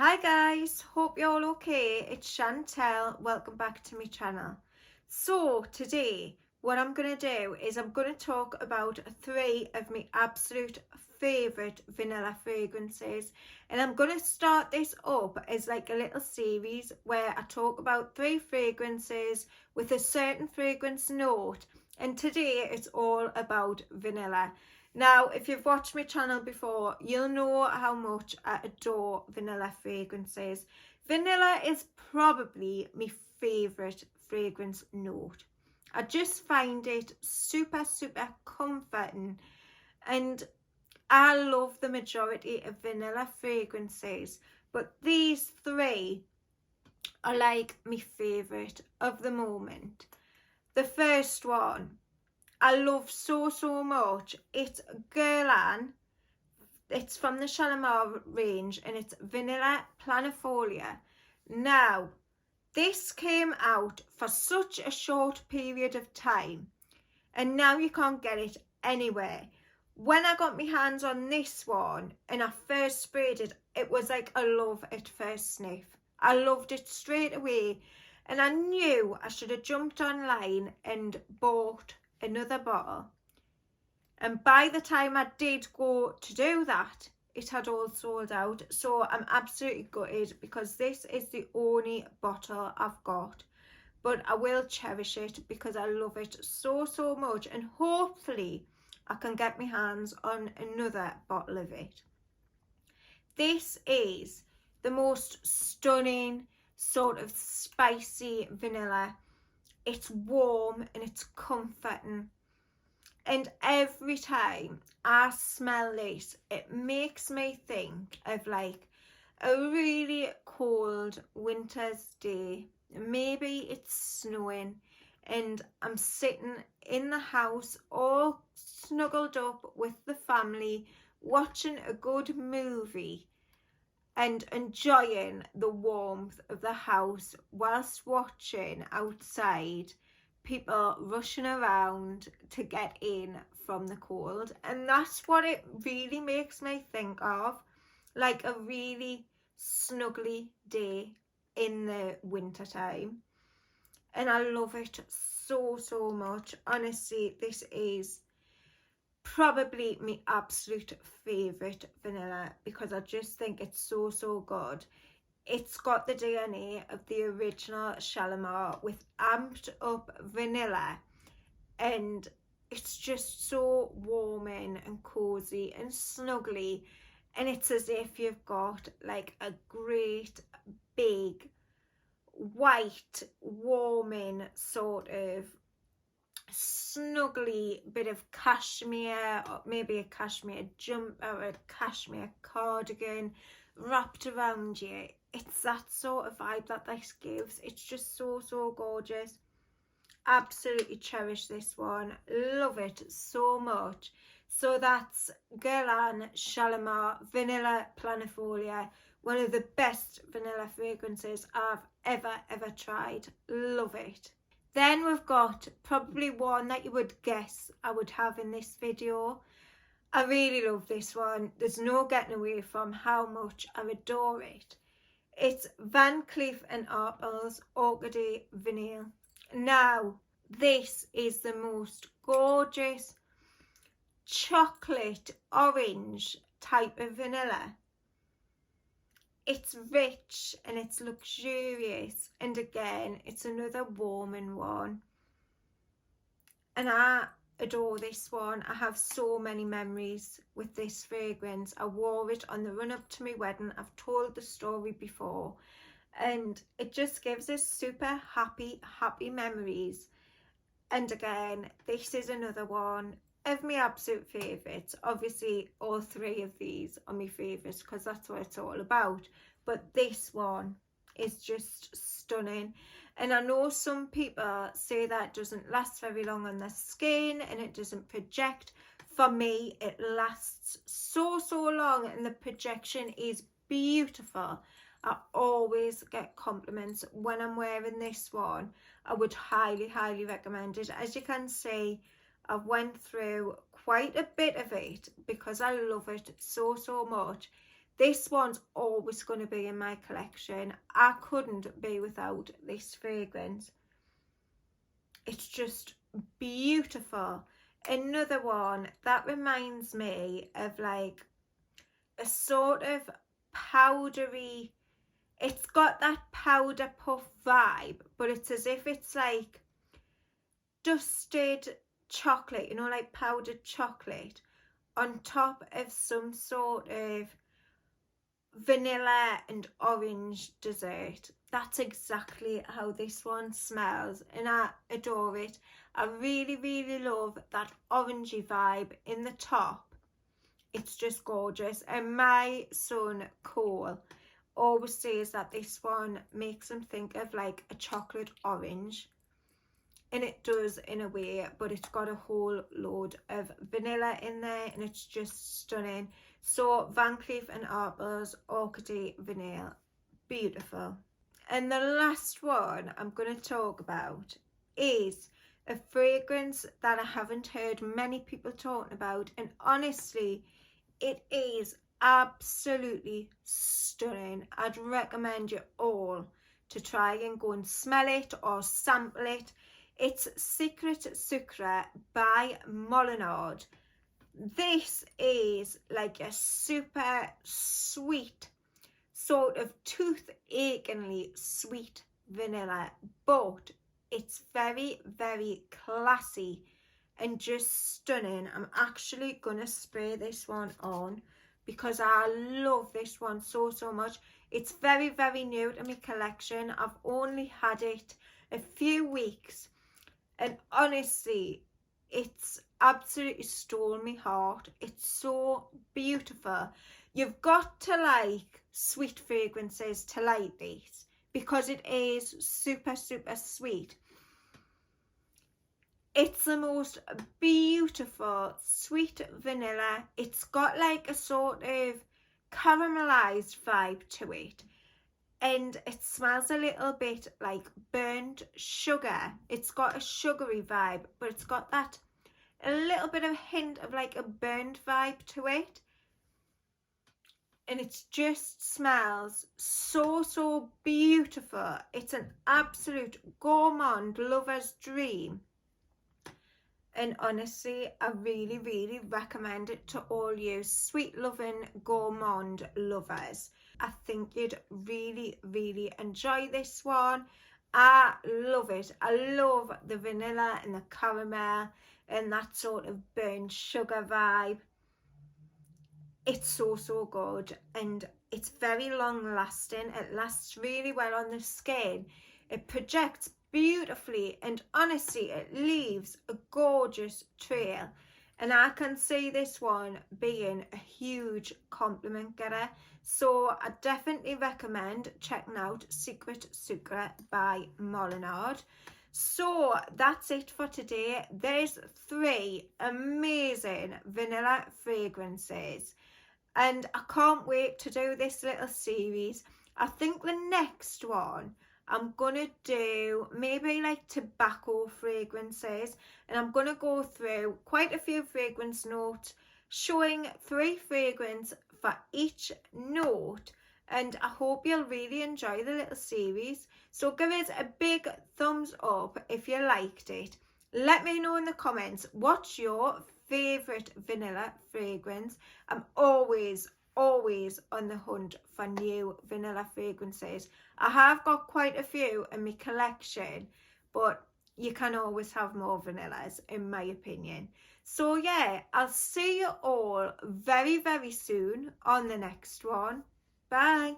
Hi guys, hope you're all okay. It's Chantel. Welcome back to my channel. So today what I'm going to do is I'm going to talk about 3 of my absolute favourite vanilla fragrances, and I'm going to start this up as like a little series where I talk about 3 fragrances with a certain fragrance note, and today it's all about vanilla. Now, if you've watched my channel before, you'll know how much I adore vanilla fragrances. Vanilla is probably my favourite fragrance note. I just find it super comforting, and I love the majority of vanilla fragrances, but these 3 are like my favourite of the moment. The first one I love so much. It's Guerlain. It's from the Shalimar range and it's Vanilla Planifolia. Now, this came out for such a short period of time and now you can't get it anywhere. When I got my hands on this one and I first sprayed it, it was like a love at first sniff. I loved it straight away, and I knew I should have jumped online and bought another bottle, and by the time I did go to do that, it had all sold out. So I'm absolutely gutted because this is the only bottle I've got, but I will cherish it because I love it so much, and hopefully I can get my hands on another bottle of it. This is the most stunning sort of spicy vanilla. It's warm and it's comforting, and every time I smell this it makes me think of like a really cold winter's day. Maybe it's snowing and I'm sitting in the house all snuggled up with the family watching a good movie and enjoying the warmth of the house whilst watching outside people rushing around to get in from the cold. And that's what it really makes me think of, like a really snuggly day in the winter time. And I love it so much. Honestly, this is probably my absolute favourite vanilla because I just think it's so good. It's got the DNA of the original Shalimar with amped up vanilla, and it's just so warming and cozy and snuggly, and it's as if you've got like a great big white warming sort of snuggly bit of cashmere, or maybe a cashmere jumper or a cashmere cardigan wrapped around you. It's that sort of vibe that this gives. It's just so gorgeous. Absolutely cherish this one. Love it so much. So that's Guerlain Shalimar Vanilla Planifolia. One of the best vanilla fragrances I've ever tried. Love it. Then we've got probably one that you would guess I would have in this video. I really love this one. There's no getting away from how much I adore it. It's Van Cleef and Arpels Orchidee Vanille. Now, this is the most gorgeous chocolate orange type of vanilla. It's rich and it's luxurious, and again it's another warming one, and I adore this one. I have so many memories with this fragrance. I wore it on the run up to my wedding. I've told the story before, and it just gives us super happy memories. And again, this is another one of my absolute favourites. Obviously all 3 of these are my favourites because that's what it's all about, but this one is just stunning. And I know some people say that it doesn't last very long on the skin and it doesn't project. For me, it lasts so long, and the projection is beautiful. I always get compliments when I'm wearing this one. I would highly recommend it. As you can see, I've went through quite a bit of it because I love it so much. This one's always going to be in my collection. I couldn't be without this fragrance. It's just beautiful. Another one that reminds me of like a sort of powdery, it's got that powder puff vibe, but it's as if it's like dusted chocolate, you know, like powdered chocolate on top of some sort of vanilla and orange dessert. That's exactly how this one smells, and I adore it. I really love that orangey vibe in the top. It's just gorgeous. And my son Cole always says that this one makes him think of like a chocolate orange, and it does in a way, but it's got a whole load of vanilla in there, and it's just stunning. So Van Cleef and Arpels Orchidee Vanille, beautiful. And the last one I'm going to talk about is a fragrance that I haven't heard many people talking about, and honestly it is absolutely stunning. I'd recommend you all to try and go and smell it or sample it. It's Secret Sucre by Molinard. This is like a super sweet, sort of tooth-achingly sweet vanilla, but it's very classy and just stunning. I'm actually gonna spray this one on because I love this one so much. It's very new to my collection. I've only had it a few weeks, and honestly it's absolutely stole my heart. It's so beautiful. You've got to like sweet fragrances to like this because it is super sweet. It's the most beautiful sweet vanilla. It's got like a sort of caramelized vibe to it, and it smells a little bit like burnt sugar. It's got a sugary vibe, but it's got that a little bit of hint of like a burnt vibe to it, and it just smells so beautiful. It's an absolute gourmand lover's dream, and honestly I really recommend it to all you sweet loving gourmand lovers. I think you'd really enjoy this one. I love it. I love the vanilla and the caramel and that sort of burnt sugar vibe. It's so good, and it's very long lasting. It lasts really well on the skin. It projects beautifully, and honestly it leaves a gorgeous trail, and I can see this one being a huge compliment getter. So I definitely recommend checking out Secret Sucre by Molinard. So that's it for today. There's 3 amazing vanilla fragrances, and I can't wait to do this little series. I think the next one I'm gonna do maybe like tobacco fragrances, and I'm gonna go through quite a few fragrance notes showing 3 fragrances for each note, and I hope you'll really enjoy the little series. So give it a big thumbs up if you liked it. Let me know in the comments what's your favorite vanilla fragrance. I'm always on the hunt for new vanilla fragrances. I have got quite a few in my collection, but you can always have more vanillas in my opinion. So yeah, I'll see you all very soon on the next one. Bye.